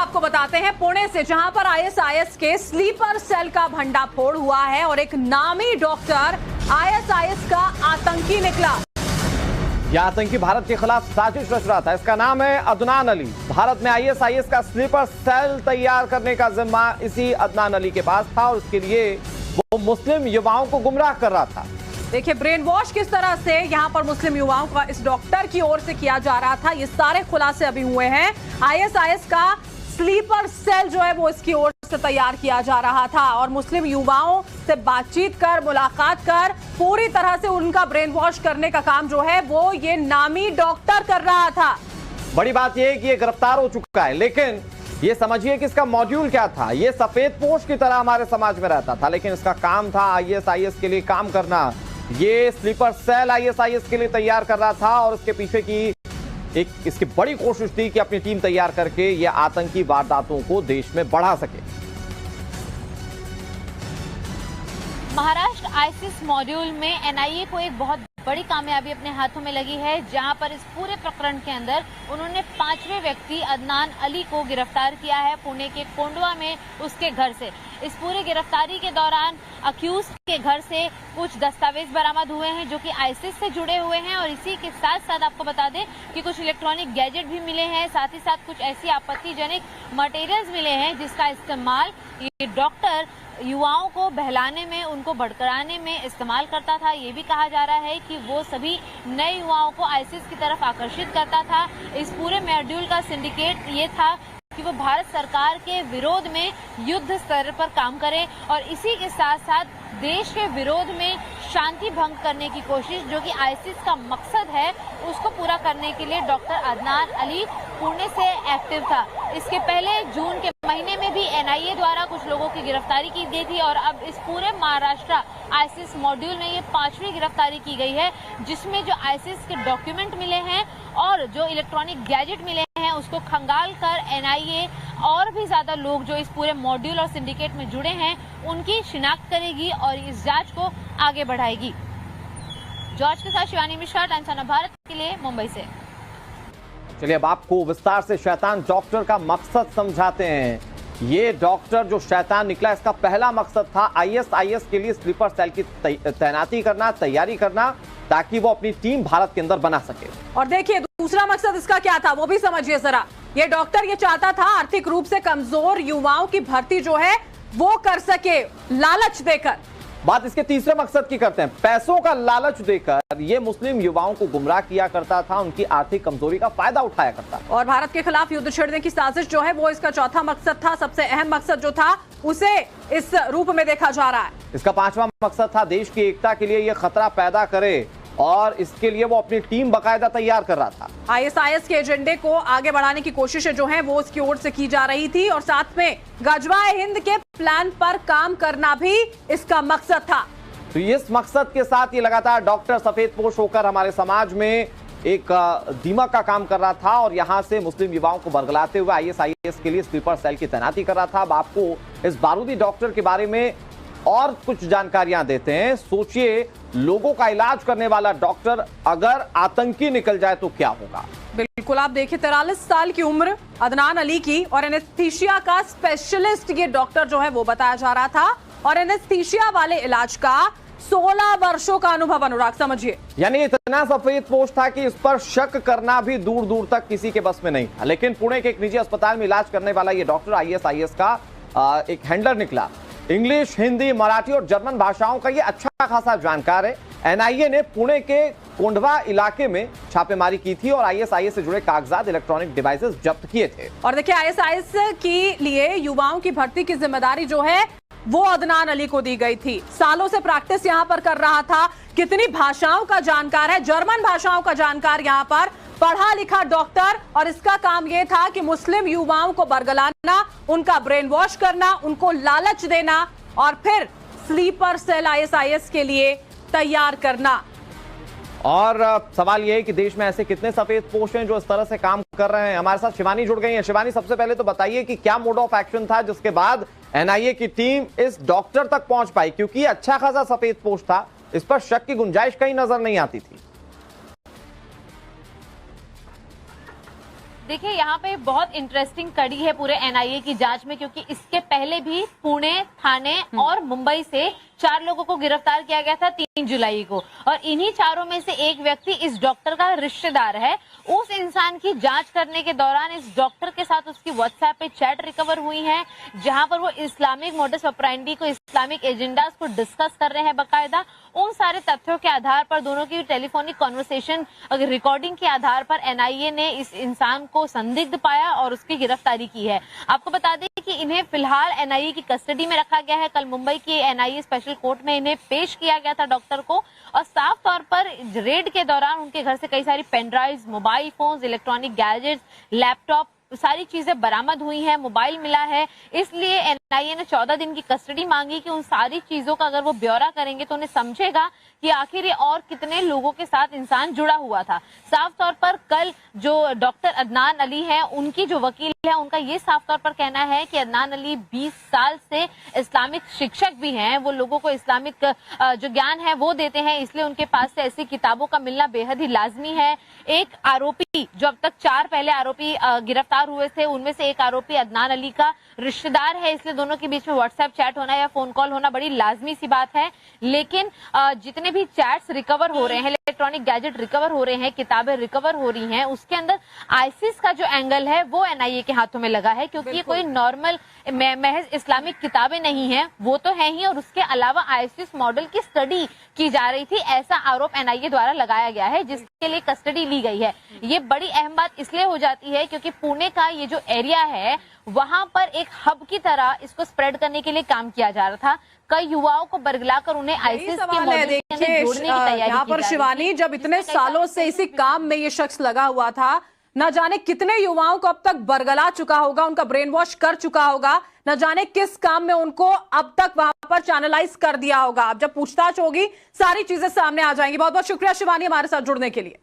आपको बताते हैं पुणे से, जहां पर आईएसआईएस के स्लीपर सेल का भंडाफोड़ हुआ है और एक नामी डॉक्टर आईएसआईएस का आतंकी निकला। यह आतंकी भारत के खिलाफ साजिश रच रहा था। इसका नाम है अदनान अली। भारत में आईएसआईएस का स्लीपर सेल तैयार करने का जिम्मा इसी अदनान अली के पास था और उसके लिए वो मुस्लिम युवाओं को गुमराह कर रहा था। देखिए ब्रेन वॉश किस तरह से यहां पर मुस्लिम युवाओं का इस डॉक्टर की ओर से किया जा रहा था, ये सारे खुलासे अभी हुए हैं। आईएसआईएस का स्लीपर सेल जो है वो इसकी ओर से तैयार किया जा रहा था और मुस्लिम युवाओं से बातचीत कर, मुलाकात कर, पूरी तरह से उनका ब्रेन वॉश करने का काम जो है वो ये नामी डॉक्टर कर रहा था। बड़ी बात यह है कि ये गिरफ्तार हो चुका है, लेकिन ये समझिए कि इसका मॉड्यूल क्या था। ये सफेद पोश की तरह हमारे समाज में रहता था, लेकिन इसका काम था आईएसआईएस के लिए काम करना। ये स्लीपर सेल आईएसआईएस के लिए तैयार कर रहा था और उसके पीछे की एक इसकी बड़ी कोशिश थी कि अपनी टीम तैयार करके ये आतंकी वारदातों को देश में बढ़ा सके। महाराष्ट्र आईसिस मॉड्यूल में एनआईए को एक बहुत बड़ी कामयाबी अपने हाथों में लगी है, जहां पर इस पूरे प्रकरण के अंदर उन्होंने 5वें व्यक्ति अदनान अली को गिरफ्तार किया है पुणे के कोंडवा में उसके घर से। इस पूरी गिरफ्तारी के दौरान अक्यूज के घर से कुछ दस्तावेज बरामद हुए हैं जो कि आईसिस से जुड़े हुए हैं और इसी के साथ साथ आपको बता दें कि कुछ इलेक्ट्रॉनिक गैजेट भी मिले हैं, साथ ही साथ कुछ ऐसी आपत्तिजनक मटेरियल्स मिले हैं जिसका इस्तेमाल ये डॉक्टर युवाओं को बहलाने में, उनको भड़काने में इस्तेमाल करता था। ये भी कहा जा रहा है कि वो सभी नए युवाओं को आईसिस की तरफ आकर्षित करता था। इस पूरे मॉड्यूल का सिंडिकेट ये था कि वो भारत सरकार के विरोध में युद्ध स्तर पर काम करे और इसी के साथ साथ देश के विरोध में शांति भंग करने की कोशिश, जो कि आईसिस का मकसद है, उसको पूरा करने के लिए डॉक्टर अदनान अली पुणे से एक्टिव था। इसके पहले जून के महीने में भी एनआईए द्वारा कुछ लोगों की गिरफ्तारी की गई थी और अब इस पूरे महाराष्ट्र आईसिस मॉड्यूल में ये 5वीं गिरफ्तारी की गई है, जिसमें जो आईसिस के डॉक्यूमेंट मिले हैं और जो इलेक्ट्रॉनिक गैजेट मिले हैं उसको खंगाल कर एनआईए और भी ज्यादा लोग जो इस पूरे मॉड्यूल और सिंडिकेट में जुड़े हैं उनकी शिनाख्त करेगी और इस जांच को आगे बढ़ाएगी। जॉर्ज के साथ शिवानी मिश्रा, टाइम्स ऑफ भारत के लिए, मुंबई से। चलिए अब आपको विस्तार से शैतान डॉक्टर का मकसद समझाते हैं। ये डॉक्टर जो शैतान निकला, इसका पहला मकसद था आईएसआईएस के लिए स्लीपर सेल की तैनाती करना, तैयारी करना, ताकि वो अपनी टीम भारत के अंदर बना सके। और देखिए दूसरा मकसद इसका क्या था वो भी समझिए जरा। ये डॉक्टर ये चाहता था आर्थिक रूप से कमजोर युवाओं की भर्ती जो है वो कर सके लालच देकर। बात इसके तीसरे मकसद की करते हैं। पैसों का लालच देकर ये मुस्लिम युवाओं को गुमराह किया करता था, उनकी आर्थिक कमजोरी का फायदा उठाया करता था। और भारत के खिलाफ युद्ध छेड़ने की साजिश जो है वो इसका चौथा मकसद था। सबसे अहम मकसद जो था उसे इस रूप में देखा जा रहा है। इसका 5वां मकसद था देश की एकता के लिए ये खतरा पैदा करे और इसके लिए वो अपनी टीम बाकायदा तैयार कर रहा था। आईएसआईएस के एजेंडे को आगे बढ़ाने की कोशिशें जो हैं वो उसकी ओर से की जा रही थी और साथ में गजवाए हिंद के प्लान पर काम करना भी इसका मकसद था। तो इस मकसद के साथ ये लगातार डॉक्टर सफेद पोश होकर हमारे समाज में एक दीमक का काम कर रहा था और यहां से मुस्लिम युवाओं को बरगलाते हुए आईएसआईएस के लिए स्लीपर सेल की तैनाती कर रहा था। अब आपको इस बारूदी डॉक्टर के बारे में और कुछ जानकारियां देते हैं। सोचिए, लोगों का इलाज करने वाला डॉक्टर अगर आतंकी निकल जाए तो क्या होगा। बिल्कुल, आप देखिए 43 साल की उम्र अदनान अली की और एनेस्थीसिया का स्पेशलिस्ट ये डॉक्टर जो है वो बताया जा रहा था और एनेस्थीसिया वाले इलाज का 16 वर्षों का अनुभव। अनुराग समझिए, यानी इतना सफेद पोश था कि इस पर शक करना भी दूर दूर तक किसी के बस में नहीं था। लेकिन पुणे के एक निजी अस्पताल में इलाज करने वाला ये डॉक्टर आईएसआईएस का एक हैंडलर निकला। इंग्लिश, हिंदी, मराठी और जर्मन भाषाओं का ये अच्छा खासा जानकार है। एनआईए ने पुणे के कोंडवा इलाके में छापेमारी की थी और आईएसआईएस से जुड़े कागजात, इलेक्ट्रॉनिक डिवाइसेस जब्त किए थे। और देखिए आईएसआईएस के लिए युवाओं की भर्ती की जिम्मेदारी जो है वो अदनान अली को दी गई थी। सालों से प्रैक्टिस यहाँ पर कर रहा था। कितनी भाषाओं का जानकार है, जर्मन भाषाओं का जानकार यहाँ पर, पढ़ा लिखा डॉक्टर। और इसका काम यह था कि मुस्लिम युवाओं को बरगलाना, उनका ब्रेन वॉश करना, उनको लालच देना और फिर स्लीपर सेल आईएसआईएस के लिए तैयार करना। और सवाल यह है कि देश में ऐसे कितने सफेद पोश हैं जो इस तरह से काम कर रहे हैं। हमारे साथ शिवानी जुड़ गई हैं। शिवानी, सबसे पहले तो बताइए कि क्या मोड ऑफ एक्शन था जिसके बाद एनआईए की टीम इस डॉक्टर तक पहुंच पाई, क्योंकि अच्छा खासा सफेद पोश था, इस पर शक की गुंजाइश कहीं नजर नहीं आती थी। देखिए यहाँ पे बहुत इंटरेस्टिंग कड़ी है पूरे एनआईए की जांच में, क्योंकि इसके पहले भी पुणे, ठाणे और मुंबई से 4 लोगों को गिरफ्तार किया गया था 3 जुलाई को, और इन्हीं चारों में से एक व्यक्ति इस डॉक्टर का रिश्तेदार है। उस इंसान की जांच करने के दौरान इस डॉक्टर के साथ उसकी व्हाट्सएप पे चैट रिकवर हुई है, जहां पर वो इस्लामिक मोडस ऑपरेंडी को, इस्लामिक एजेंडाज को डिस्कस कर रहे हैं बकायदा। उन सारे तथ्यों के आधार पर, दोनों की टेलीफोनिक कॉन्वर्सेशन रिकॉर्डिंग के आधार पर एनआईए ने इस इंसान को संदिग्ध पाया और उसकी गिरफ्तारी की है। आपको बता दें कि इन्हें फिलहाल एनआईए की कस्टडी में रखा गया है। कल मुंबई की एनआईए स्पेशल कोर्ट में इन्हें पेश किया गया था डॉक्टर को, और साफ तौर पर रेड के दौरान उनके घर से कई सारी pen drives, mobile phones, electronic gadgets, laptop, सारी चीजें बरामद हुई हैं, मोबाइल मिला है। इसलिए एनआईए ने 14 दिन की कस्टडी मांगी कि उन सारी चीजों का अगर वो ब्यौरा करेंगे तो उन्हें समझेगा कि आखिर ये और कितने लोगों के साथ इंसान जुड़ा हुआ था। साफ तौर पर कल जो डॉक्टर अदनान अली हैं, उनकी जो वकील है, उनका ये साफ तौर पर कहना है कि अदनान अली 20 साल से इस्लामिक शिक्षक भी हैं, वो लोगों को इस्लामिक जो ज्ञान है वो देते हैं, इसलिए उनके पास से ऐसी किताबों का मिलना बेहद ही लाजमी है। एक आरोपी, जो अब तक 4 पहले आरोपी गिरफ्तार हुए थे, उनमें से एक आरोपी अदनान अली का रिश्तेदार है, इसलिए दोनों के बीच में व्हाट्सएप चैट होना या फोन कॉल होना बड़ी लाजमी सी बात है। लेकिन जितने भी चैट्स रिकवर हो रहे हैं, इलेक्ट्रॉनिक गैजेट रिकवर हो रहे हैं, किताबें रिकवर हो रही हैं, उसके अंदर आईसिस का जो एंगल है वो एनआईए के हाथों में लगा है, क्योंकि ये कोई नॉर्मल महज इस्लामिक किताबें नहीं है, वो तो है ही, और उसके अलावा आईसिस मॉडल की स्टडी की जा रही थी, ऐसा आरोप एनआईए द्वारा लगाया गया है, जिसके लिए कस्टडी ली गई है। ये बड़ी अहम बात इसलिए हो जाती है क्योंकि पुणे का ये जो एरिया है, वहां पर एक हब की तरह इसको स्प्रेड करने के लिए काम किया जा रहा था। कई युवाओं को बरगलाकर उन्हें आईसिस के मॉडल के अंदर जोड़ने की तैयारी यहाँ पर शिवानी, जब इतने सालों से इसी काम में ये शख्स लगा हुआ था, न जाने कितने युवाओं को अब तक बरगला चुका होगा, उनका ब्रेन वॉश कर चुका होगा, न जाने किस काम में उनको अब तक वहां पर चैनलाइज कर दिया होगा। अब जब पूछताछ होगी सारी चीजें सामने आ जाएंगी। बहुत बहुत शुक्रिया शिवानी हमारे साथ जुड़ने के लिए।